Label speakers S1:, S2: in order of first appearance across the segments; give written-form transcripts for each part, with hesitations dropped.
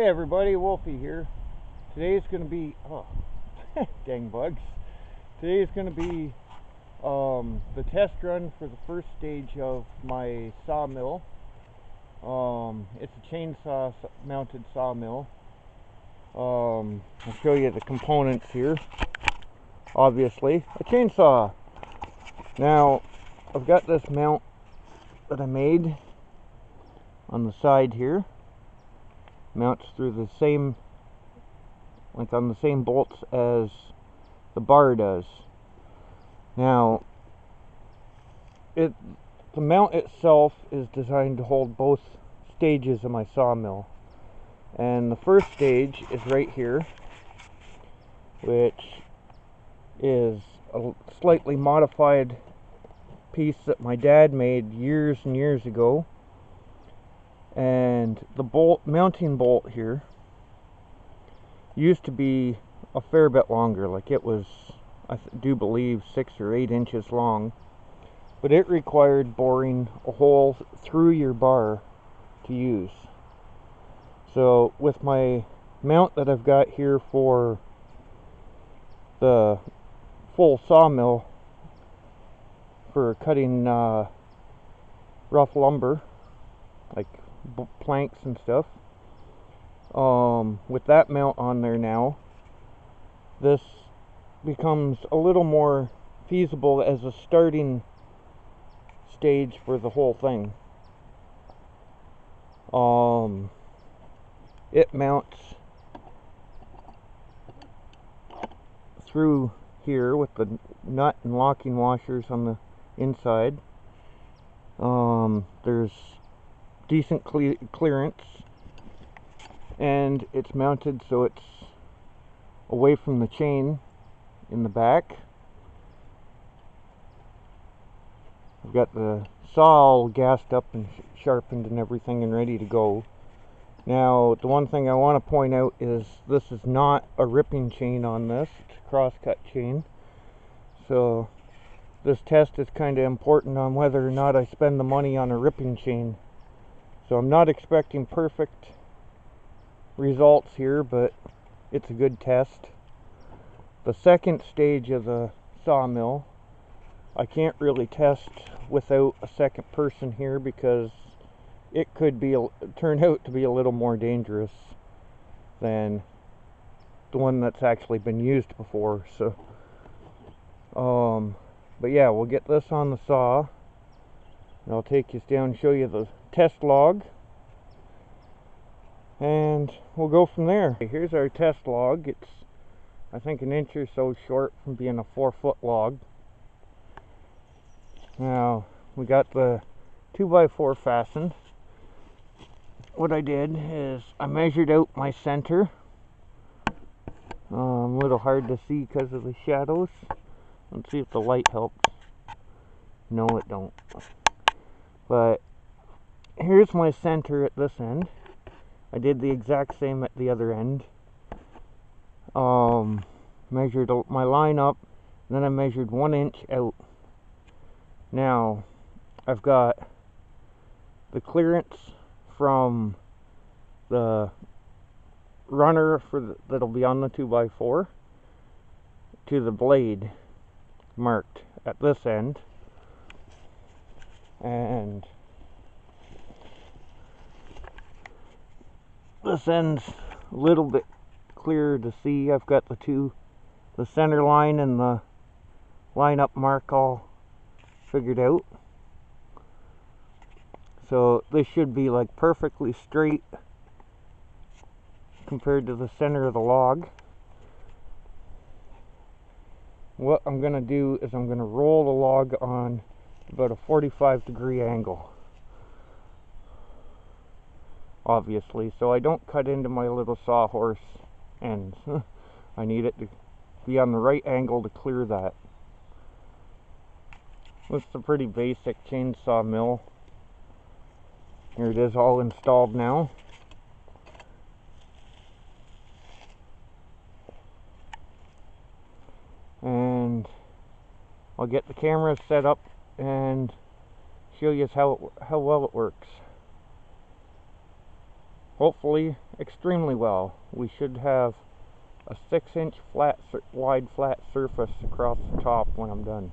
S1: everybody, Wolfie here. Today's going to be, dang bugs. Today's going to be the test run for the first stage of my sawmill. It's a chainsaw mounted sawmill. I'll show you the components here. Obviously, a chainsaw. Now, I've got this mount that I made on the side here. Mounts through the same, like on the same bolts as the bar does. Now, the mount itself is designed to hold both stages of my sawmill. And the first stage is right here, which is a slightly modified piece that my dad made years and years ago. And the mounting bolt here used to be a fair bit longer, like it was, I do believe, 6 or 8 inches long, but it required boring a hole through your bar to use. So with my mount that I've got here for the full sawmill for cutting rough lumber, like planks and stuff, with that mount on there now, this becomes a little more feasible as a starting stage for the whole thing. It mounts through here with the nut and locking washers on the inside. There's decent clearance, and it's mounted so it's away from the chain in the back. I've got the saw all gassed up and sharpened and everything and ready to go. Now, the one thing I want to point out is this is not a ripping chain on this, it's a cross-cut chain. So this test is kind of important on whether or not I spend the money on a ripping chain. So I'm not expecting perfect results here, but it's a good test. The second stage of the sawmill, I can't really test without a second person here because it could turn out to be a little more dangerous than the one that's actually been used before. So, but yeah, we'll get this on the saw, and I'll take you down and show you the test log, and we'll go from there. Here's our test log. It's, I think, an inch or so short from being a 4-foot log. Now, we got the 2x4 fastened. What I did is I measured out my center. A little hard to see because of the shadows. Let's see if the light helps. No, it don't. But here's my center at this end. I did the exact same at the other end. Measured my line up, and then I measured 1 inch out. Now, I've got the clearance from the runner that'll be on the 2x4 to the blade marked at this end, and this end's a little bit clearer to see. I've got the center line and the line up mark all figured out. So this should be like perfectly straight compared to the center of the log. What I'm going to do is I'm going to roll the log on about a 45-degree angle, obviously, so I don't cut into my little sawhorse ends. I need it to be on the right angle to clear that. This is a pretty basic chainsaw mill. Here it is, all installed now. And I'll get the camera set up and show you how well it works. hopefully extremely well. We should have a 6-inch wide flat surface across the top when I'm done.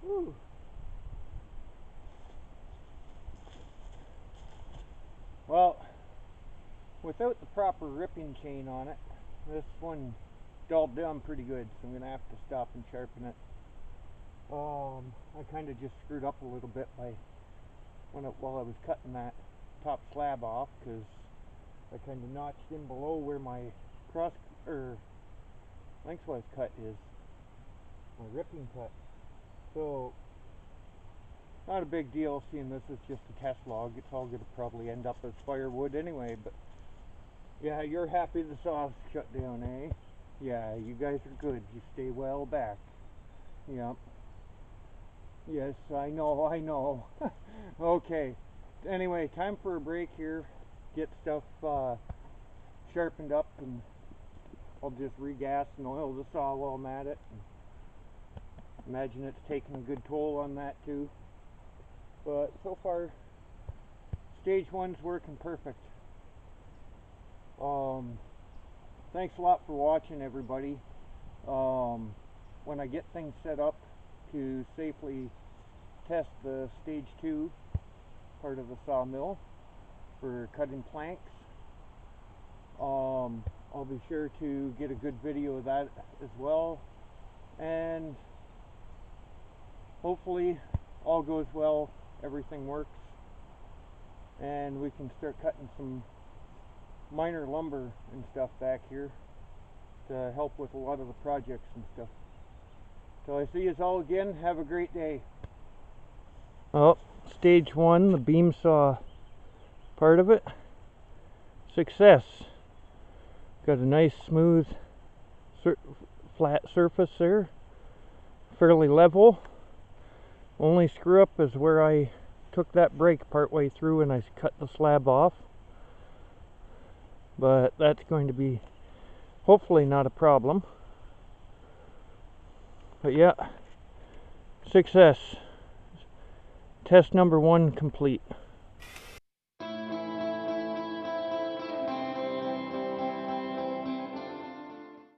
S1: Whew. Well, without the proper ripping chain on it, this one dulled down pretty good, so I'm going to have to stop and sharpen it. I kind of just screwed up a little bit while I was cutting that top slab off, because I kind of notched in below where my lengthwise cut is, my ripping cut. So not a big deal, seeing this is just a test log. It's all going to probably end up as firewood anyway, but yeah, you're happy the saw's shut down, eh? Yeah, you guys are good. You stay well back. Yep. Yes, I know. Okay. Anyway, time for a break here. Get stuff sharpened up, and I'll just regas and oil the saw while I'm at it. Imagine it's taking a good toll on that too. But so far, stage one's working perfect. Thanks a lot for watching, everybody. When I get things set up to safely test the stage 2 part of the sawmill, for cutting planks. I'll be sure to get a good video of that as well, and hopefully all goes well, everything works, and we can start cutting some minor lumber and stuff back here to help with a lot of the projects and stuff. Till I see you all again, have a great day. Well, stage one, the beam saw part of it, success. Got a nice smooth flat surface there, fairly level. Only screw up is where I took that break part way through and I cut the slab off, but that's going to be hopefully not a problem. But yeah, success. Test number 1 complete.